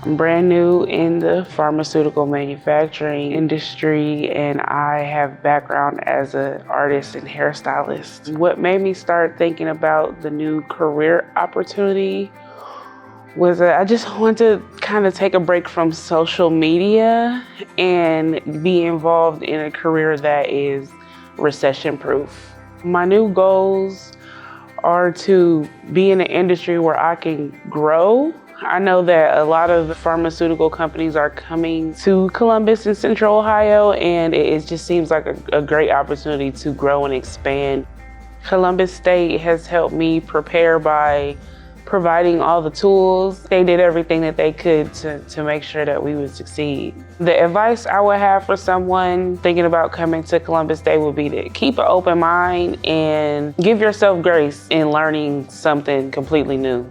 I'm brand new in the pharmaceutical manufacturing industry, and I have background as an artist and hairstylist. What made me start thinking about the new career opportunity was that I just wanted to kind of take a break from social media and be involved in a career that is recession-proof. My new goals are to be in an industry where I can grow. I know that a lot of the pharmaceutical companies are coming to Columbus and Central Ohio, and it just seems like a great opportunity to grow and expand. Columbus State has helped me prepare by providing all the tools. They did everything that they could to make sure that we would succeed. The advice I would have for someone thinking about coming to Columbus State would be to keep an open mind and give yourself grace in learning something completely new.